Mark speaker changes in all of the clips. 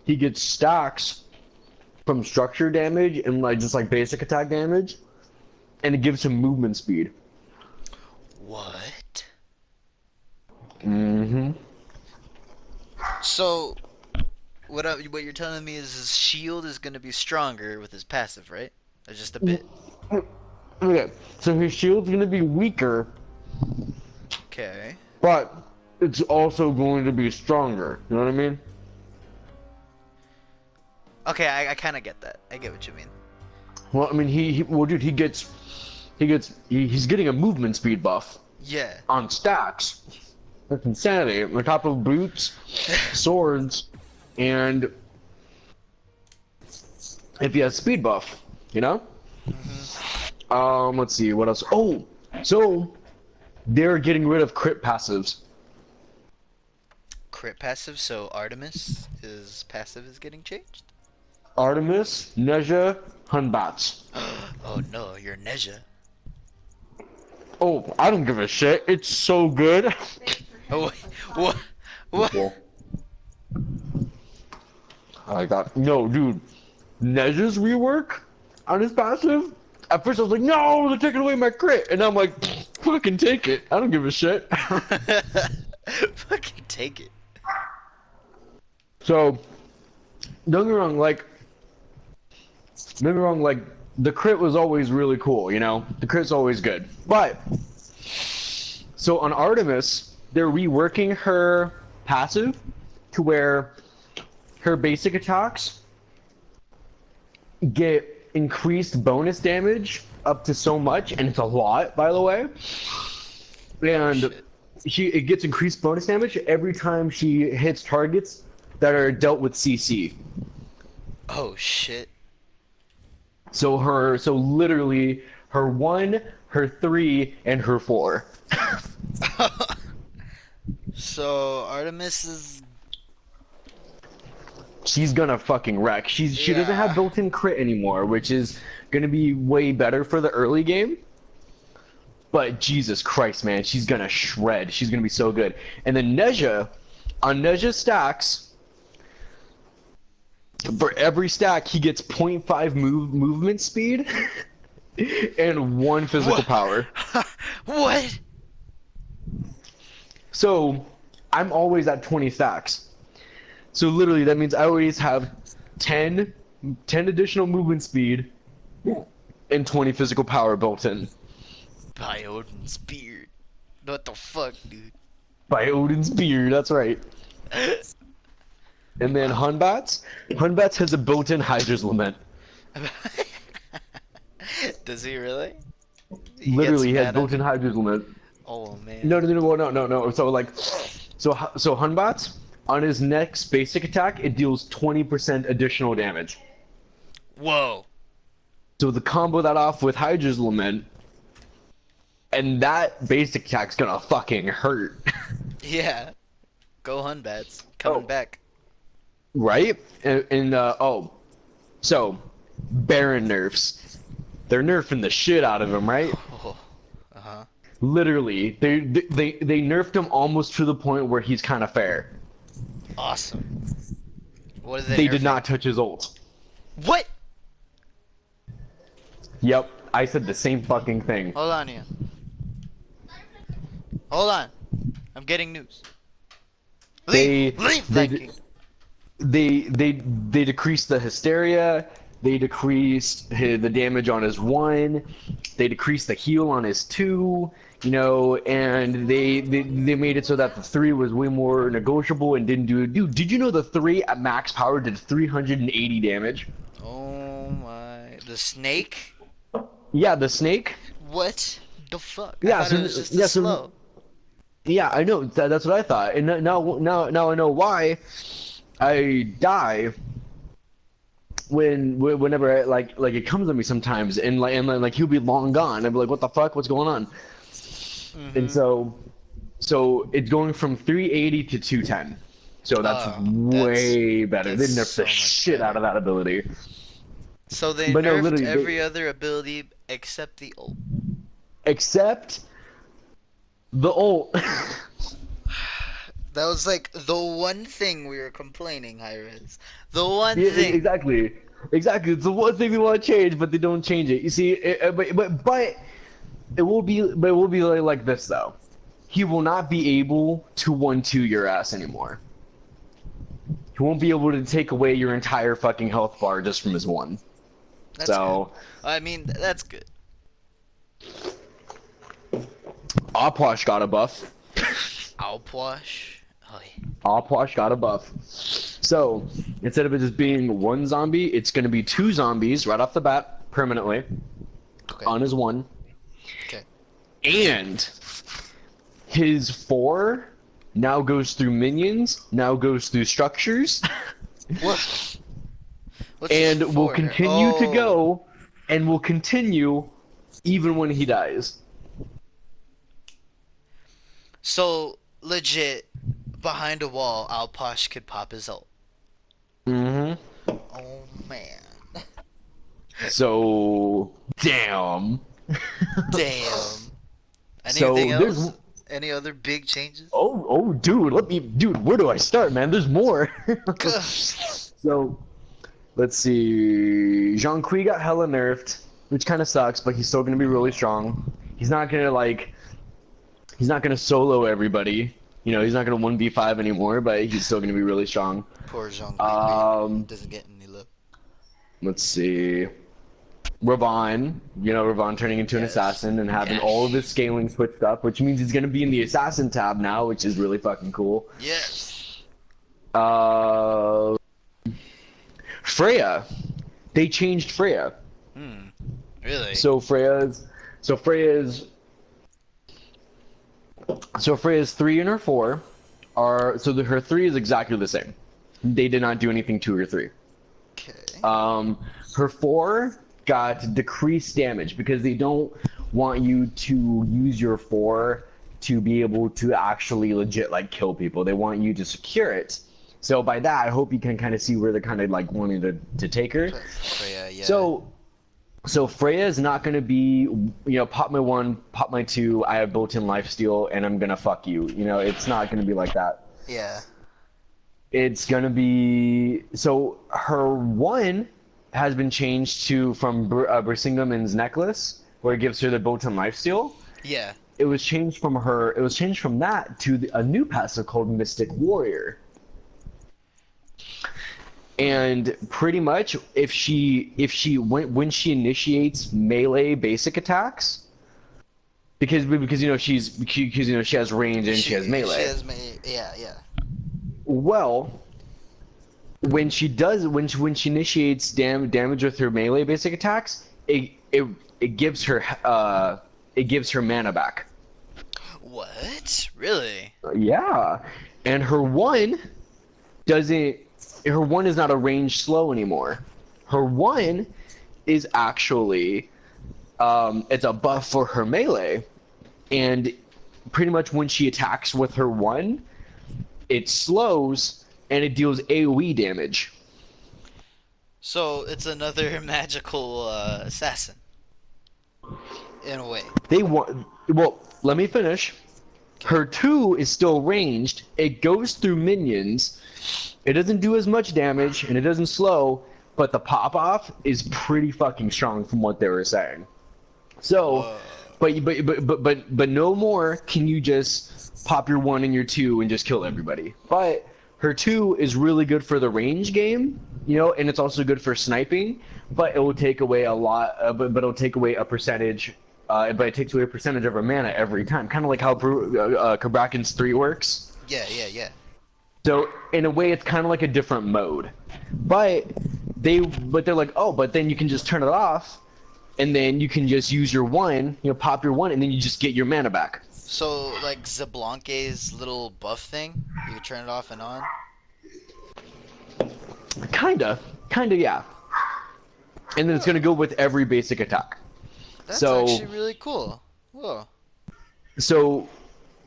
Speaker 1: he gets stacks from structure damage and like just like basic attack damage, and it gives him movement speed.
Speaker 2: What?
Speaker 1: Mm-hmm.
Speaker 2: So, what you're telling me is his shield is gonna be stronger with his passive, right? Or just a bit.
Speaker 1: Okay, so his shield's gonna be weaker,
Speaker 2: Okay.
Speaker 1: but it's also going to be stronger. You know what I mean?
Speaker 2: Okay, I kind of get that. I get what you mean.
Speaker 1: Well, I mean, well, dude, he's getting a movement speed buff
Speaker 2: Yeah.
Speaker 1: on stacks. That's insanity. On top of boots, swords, and if he has speed buff, you know? Let's see, what else? Oh, so they're getting rid of crit passives.
Speaker 2: Crit passive, so Artemis is passive is getting changed?
Speaker 1: Artemis, Neja, Hunbats.
Speaker 2: Oh no, you're Neja.
Speaker 1: Oh, I don't give a shit. It's so good.
Speaker 2: Oh, what? What?
Speaker 1: Well, I got no, dude. Neja's rework on his passive. At first, I was like, no, they're taking away my crit, and I'm like, fucking take it. I don't give a shit.
Speaker 2: Fucking take it.
Speaker 1: So, don't get me wrong, like, the crit was always really cool, you know? The crit's always good. But, so on Artemis, they're reworking her passive to where her basic attacks get increased bonus damage up to so much, and it's a lot, by the way. And it gets increased bonus damage every time she hits targets that are dealt with CC.
Speaker 2: Oh shit.
Speaker 1: So literally her 1, her 3, and her 4.
Speaker 2: So Artemis is
Speaker 1: She's gonna fucking wreck. She doesn't have
Speaker 2: yeah.
Speaker 1: built-in crit anymore, which is gonna be way better for the early game. But Jesus Christ, man, she's gonna shred. She's gonna be so good. And then Neja, on Neja's stacks, for every stack he gets 0.5 movement speed and 1 physical
Speaker 2: What?
Speaker 1: power.
Speaker 2: What?
Speaker 1: So I'm always at 20 stacks. So literally that means I always have 10 additional movement speed and 20 physical power built in.
Speaker 2: By Odin's beard. What the fuck, dude?
Speaker 1: By Odin's beard, that's right. And then Hunbats has a built-in Hydra's Lament.
Speaker 2: Does he really?
Speaker 1: Literally, he has
Speaker 2: mad at-
Speaker 1: built-in Hydra's Lament.
Speaker 2: Oh man.
Speaker 1: No. So Hunbats, on his next basic attack, it deals 20% additional damage.
Speaker 2: Whoa.
Speaker 1: So the combo that off with Hydra's Lament, and that basic attack's gonna fucking hurt.
Speaker 2: Yeah. Go Hunbats. Coming back.
Speaker 1: Right? So Baron nerfs. They're nerfing the shit out of him, right?
Speaker 2: Oh. Uh-huh.
Speaker 1: Literally, they nerfed him almost to the point where he's kind of fair.
Speaker 2: Awesome. What is
Speaker 1: They did not touch his ult.
Speaker 2: What?
Speaker 1: Yep, I said the same fucking thing.
Speaker 2: Hold on, Ian. Hold on. I'm getting news. Leave that king.
Speaker 1: They decreased the hysteria. They decreased the damage on his 1. They decreased the heal on his 2. You know, and they made it so that the 3 was way more negotiable and didn't do. Dude, did you know the 3 at max power did 380 damage?
Speaker 2: Oh my. The snake?
Speaker 1: Yeah, the snake.
Speaker 2: What the fuck?
Speaker 1: Yeah,
Speaker 2: I thought it was just
Speaker 1: yeah,
Speaker 2: slow.
Speaker 1: Yeah, I know. That's what I thought. And now I know why I die whenever it comes to me sometimes, and like he'll be long gone. I'd be like, what the fuck? What's going on? And so it's going from 380 to 210. So that's way better. They nerfed the shit out of that ability.
Speaker 2: So they
Speaker 1: But no,
Speaker 2: nerfed
Speaker 1: literally,
Speaker 2: every other ability except the ult.
Speaker 1: Except the ult.
Speaker 2: That was like the one thing we were complaining, Hi-Rez. The one
Speaker 1: Yeah,
Speaker 2: thing.
Speaker 1: exactly. Exactly. It's the one thing they want to change, but they don't change it. You see, but it will be like this though. He will not be able to 1-2 your ass anymore. He won't be able to take away your entire fucking health bar just from his one.
Speaker 2: That's good.
Speaker 1: So,
Speaker 2: I mean, that's good.
Speaker 1: Opwash got a buff.
Speaker 2: Alpwash. Oh, yeah.
Speaker 1: Opwash got a buff. So, instead of it just being one zombie, it's going to be 2 zombies right off the bat, permanently,
Speaker 2: Okay.
Speaker 1: on his one.
Speaker 2: Okay.
Speaker 1: And his 4 now goes through minions, now goes through structures,
Speaker 2: What? What's
Speaker 1: and
Speaker 2: this
Speaker 1: will
Speaker 2: for?
Speaker 1: continue to
Speaker 2: Oh.
Speaker 1: go, and will continue even when he dies.
Speaker 2: So legit, behind a wall, Alposh could pop his ult.
Speaker 1: Mm-hmm.
Speaker 2: Oh man.
Speaker 1: So, damn.
Speaker 2: Damn.
Speaker 1: So
Speaker 2: Anything
Speaker 1: there's
Speaker 2: else? Any other big changes?
Speaker 1: dude, where do I start, man? There's more.
Speaker 2: Gah.
Speaker 1: So let's see. Jean Kui got hella nerfed, which kind of sucks, but he's still gonna be really strong. He's not gonna solo everybody. You know, he's not gonna 1v5 anymore, but he's still gonna be really strong.
Speaker 2: Poor Jean doesn't get any love.
Speaker 1: Let's see. Ravon, Ravon turning into an
Speaker 2: Yes.
Speaker 1: assassin and having
Speaker 2: Yes.
Speaker 1: all of his scaling switched up, which means he's gonna be in the assassin tab now, which is really fucking cool.
Speaker 2: Yes.
Speaker 1: Freya, they changed Freya.
Speaker 2: Really?
Speaker 1: Freya's 3 and her 4 are her 3 is exactly the same. They did not do anything to her 3.
Speaker 2: Okay.
Speaker 1: Her 4 got decreased damage because they don't want you to use your 4 to be able to actually legit like kill people. They want you to secure it. So by that, I hope you can kind of see where they're kind of like wanting to take her.
Speaker 2: Freya, yeah.
Speaker 1: So Freya is not going to be, pop my 1, pop my 2, I have built-in lifesteal, and I'm going to fuck you. It's not going to be like that.
Speaker 2: Yeah.
Speaker 1: It's going to be... So her 1 has been changed from Brisingamen's necklace, where it gives her the built-in lifesteal.
Speaker 2: Yeah.
Speaker 1: It was changed from that to a new passive called Mystic Warrior. And pretty much, when she initiates melee basic attacks, because she has range and she has melee.
Speaker 2: Yeah.
Speaker 1: Well, when she initiates damage with her melee basic attacks, it gives her mana back.
Speaker 2: What? Really?
Speaker 1: Yeah, and her 1 doesn't. Her 1 is not a range slow anymore. Her 1 is actually it's a buff for her melee, and pretty much when she attacks with her 1, it slows and it deals AoE damage.
Speaker 2: So it's another magical assassin, in a way.
Speaker 1: Well, let me finish. Her 2 is still ranged. It goes through minions. It doesn't do as much damage and it doesn't slow, but the pop off is pretty fucking strong from what they were saying. So, but no more can you just pop your 1 and your 2 and just kill everybody. But her 2 is really good for the range game, and it's also good for sniping. But it will take away a lot. But it'll take away a percentage. But it takes away a percentage of her mana every time, kind of like how Kabrakan's 3 works.
Speaker 2: Yeah.
Speaker 1: So in a way, it's kind of like a different mode, but they're like, oh, but then you can just turn it off, and then you can just use your 1, pop your 1, and then you just get your mana back.
Speaker 2: So like Zablanke's little buff thing, you can turn it off and on.
Speaker 1: Kinda, yeah. And then it's gonna go with every basic attack.
Speaker 2: That's actually really cool. Whoa.
Speaker 1: So,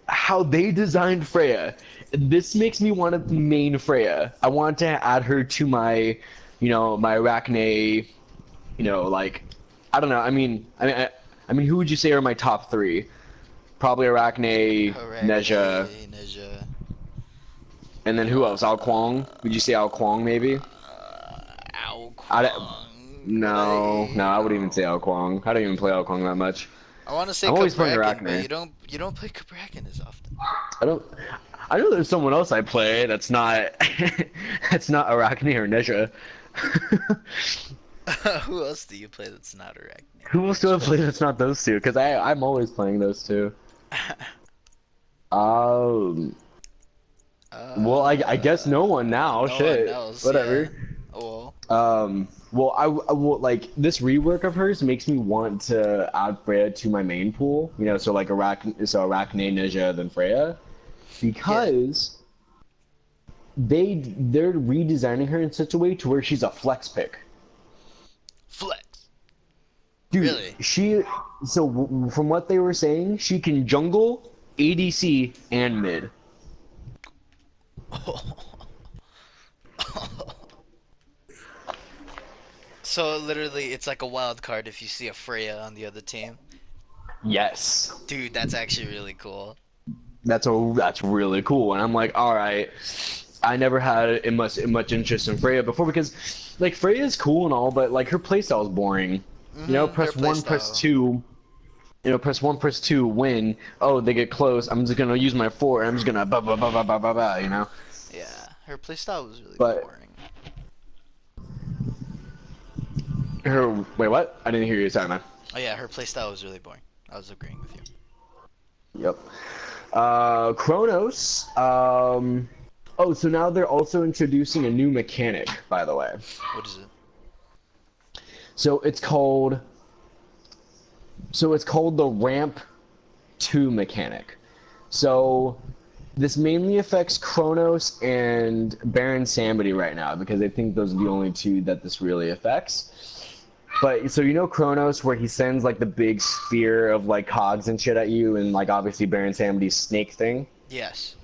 Speaker 1: how they designed Freya, this makes me want to main Freya. I want to add her to my, my Arachne, like, I don't know. I mean, who would you say are my top 3? Probably Arachne, Neja. And then who else? Ao Kwang? Would you say Ao Kwang maybe?
Speaker 2: Ao
Speaker 1: I,
Speaker 2: Kwang.
Speaker 1: no, I wouldn't even say Ao Kwang. I don't even play Ao Kwang that much.
Speaker 2: I want to say
Speaker 1: I'm always playing
Speaker 2: Cabrakan, but
Speaker 1: Arachne.
Speaker 2: you don't play Cabrakan as often.
Speaker 1: I don't. I know there's someone else I play that's not that's not Arachne or Nezha.
Speaker 2: Who else do you play that's not Arachne?
Speaker 1: Who else do I play that's not those two? Because I'm always playing those two. Well, I guess no one now.
Speaker 2: No
Speaker 1: Shit.
Speaker 2: one else,
Speaker 1: Whatever.
Speaker 2: yeah. Well,
Speaker 1: Well, I will like this rework of hers makes me want to add Freya to my main pool. You know, so like Arachne, Nezha, then Freya, because they're redesigning her in such a way to where she's a flex pick.
Speaker 2: flex.
Speaker 1: Dude,
Speaker 2: Really?
Speaker 1: From what they were saying, she can jungle, ADC, and mid.
Speaker 2: So literally, it's like a wild card if you see a Freya on the other team.
Speaker 1: Yes.
Speaker 2: Dude, that's actually really cool.
Speaker 1: That's really cool, and I'm like, all right. I never had much interest in Freya before because, like, Freya's cool and all, but like her playstyle is boring. You know, press
Speaker 2: her
Speaker 1: one,
Speaker 2: playstyle.
Speaker 1: press two. You know, press one, press two, win. Oh, they get close. I'm just gonna use my 4. And I'm just gonna ba ba ba ba ba ba ba. You know.
Speaker 2: Yeah, her playstyle was really
Speaker 1: But-
Speaker 2: boring.
Speaker 1: Wait, what? I didn't hear you. Sorry, man.
Speaker 2: Oh yeah, her playstyle was really boring. I was agreeing with you.
Speaker 1: Yep. Chronos. Oh, so now they're also introducing a new mechanic, by the way.
Speaker 2: What is it?
Speaker 1: So it's called the ramp 2 mechanic. So this mainly affects Chronos and Baron Samedi right now because I think those are the only two that this really affects. But so you know Chronos where he sends like the big sphere of like cogs and shit at you, and like obviously Baron Samedi's snake thing.
Speaker 2: Yes.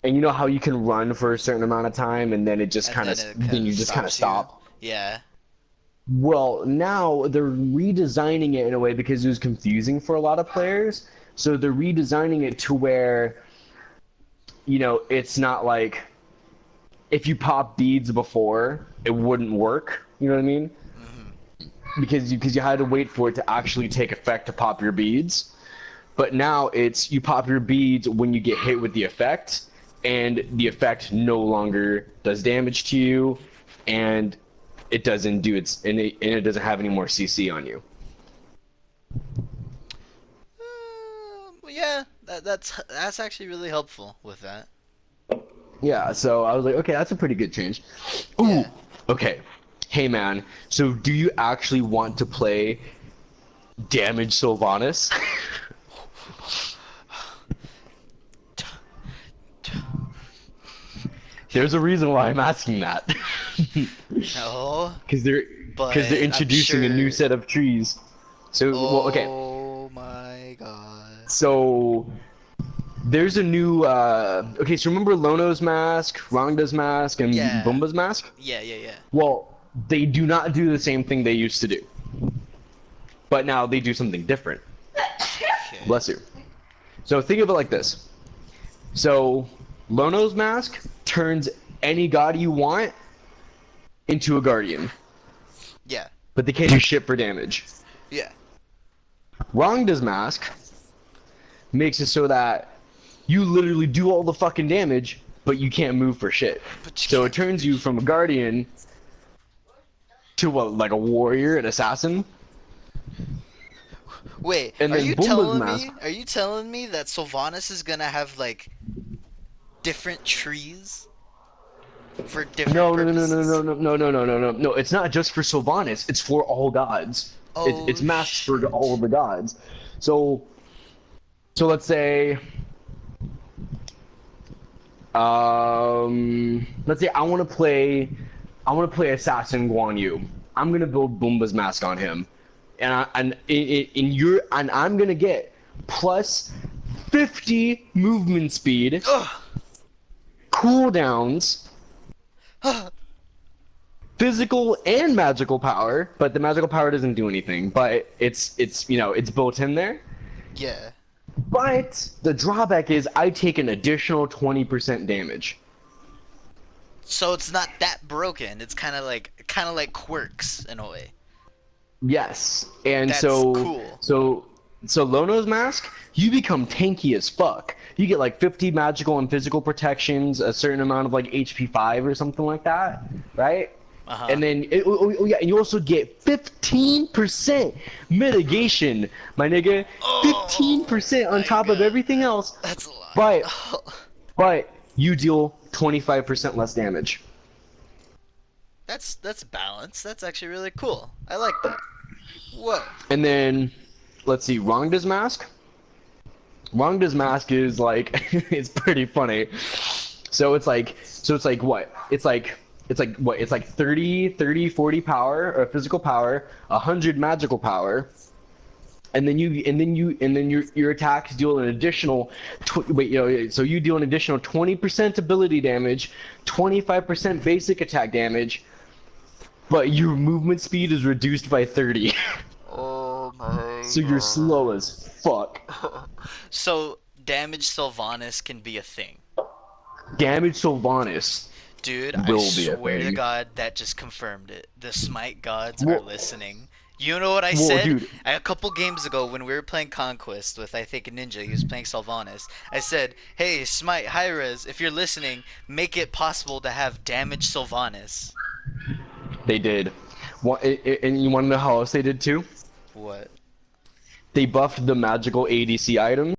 Speaker 1: And you know how you can run for a certain amount of time and then it just kind of then you just kind of stop.
Speaker 2: Yeah.
Speaker 1: Well, now they're redesigning it in a way because it was confusing for a lot of players. So they're redesigning it to where, you know, it's not like if you pop beads before, it wouldn't work. You know what I mean? Because you had to wait for it to actually take effect to pop your beads. But now it's you pop your beads when you get hit with the effect, and the effect no longer does damage to you, and it doesn't do it doesn't have any more CC on you.
Speaker 2: Yeah, that's actually really helpful with that.
Speaker 1: Yeah, so I was like, okay, that's a pretty good change. Ooh,
Speaker 2: Yeah.
Speaker 1: okay. Hey man, so do you actually want to play Damage Sylvanas? There's a reason why I'm asking that.
Speaker 2: No.
Speaker 1: Because they're
Speaker 2: But
Speaker 1: introducing a new set of trees. So well, okay.
Speaker 2: Oh my god.
Speaker 1: So there's a new okay, so remember Lono's mask, Rangda's mask, and
Speaker 2: Yeah.
Speaker 1: Bumba's mask?
Speaker 2: Yeah.
Speaker 1: Well, they do not do the same thing they used to do. But now they do something different.
Speaker 2: Okay.
Speaker 1: Bless you. So think of it like this. So Lono's mask turns any god you want into a guardian.
Speaker 2: Yeah.
Speaker 1: But they can't do shit for damage.
Speaker 2: Yeah.
Speaker 1: Rangda's mask makes it so that you literally do all the fucking damage, but you can't move for shit.
Speaker 2: But you
Speaker 1: So
Speaker 2: can't
Speaker 1: it turns you from a guardian to what, like a warrior, an assassin?
Speaker 2: Wait,
Speaker 1: And
Speaker 2: are
Speaker 1: then
Speaker 2: you
Speaker 1: Bumba's
Speaker 2: telling
Speaker 1: mask-
Speaker 2: me? Are you telling me that Sylvanas is gonna have like different trees for different purposes?
Speaker 1: No. It's not just for Sylvanas. It's for all gods.
Speaker 2: Oh,
Speaker 1: It's masks for
Speaker 2: shit.
Speaker 1: all of the gods. So let's say, I want to play Assassin Guan Yu. I'm gonna build Boomba's mask on him, and I'm gonna get plus 50 movement speed,
Speaker 2: Ugh.
Speaker 1: cooldowns, physical and magical power, but the magical power doesn't do anything. But it's you know it's built in there.
Speaker 2: Yeah.
Speaker 1: But the drawback is I take an additional 20% damage.
Speaker 2: So it's not that broken. It's kind of like quirks in a way.
Speaker 1: Yes, and
Speaker 2: That's
Speaker 1: so
Speaker 2: cool.
Speaker 1: so so Lono's mask, you become tanky as fuck. You get like 50 magical and physical protections, a certain amount of like HP 5 or something like that, right?
Speaker 2: Uh huh.
Speaker 1: And then yeah, and you also get 15% mitigation, my nigga.
Speaker 2: Oh
Speaker 1: 15% on
Speaker 2: my
Speaker 1: top of
Speaker 2: god,
Speaker 1: everything else,
Speaker 2: that's a lot.
Speaker 1: but but you deal 25% less damage.
Speaker 2: That's balance. That's actually really cool. I like that. Whoa.
Speaker 1: And then let's see, Rangda's mask. Rangda's mask is like it's pretty funny. So it's like what? It's like what? It's like 40 power or physical power, 100 magical power, and then your attacks deal an additional so you deal an additional 20% ability damage, 25% basic attack damage, but your movement speed is reduced by 30.
Speaker 2: Oh my
Speaker 1: So you're slow
Speaker 2: god.
Speaker 1: as fuck.
Speaker 2: So damage Sylvanas can be a thing.
Speaker 1: Damage Sylvanas
Speaker 2: Dude, I
Speaker 1: will be a
Speaker 2: swear to
Speaker 1: thing.
Speaker 2: God, that just confirmed it. The Smite gods are
Speaker 1: Well,
Speaker 2: listening. You know what I
Speaker 1: well,
Speaker 2: said?
Speaker 1: dude.
Speaker 2: A couple games ago when we were playing Conquest with, I think, a Ninja, he was playing Sylvanas. I said, hey, Smite, Hi-Rez, if you're listening, make it possible to have damage Sylvanas.
Speaker 1: They did. And you want to know how else they did too?
Speaker 2: What?
Speaker 1: They buffed the magical ADC items.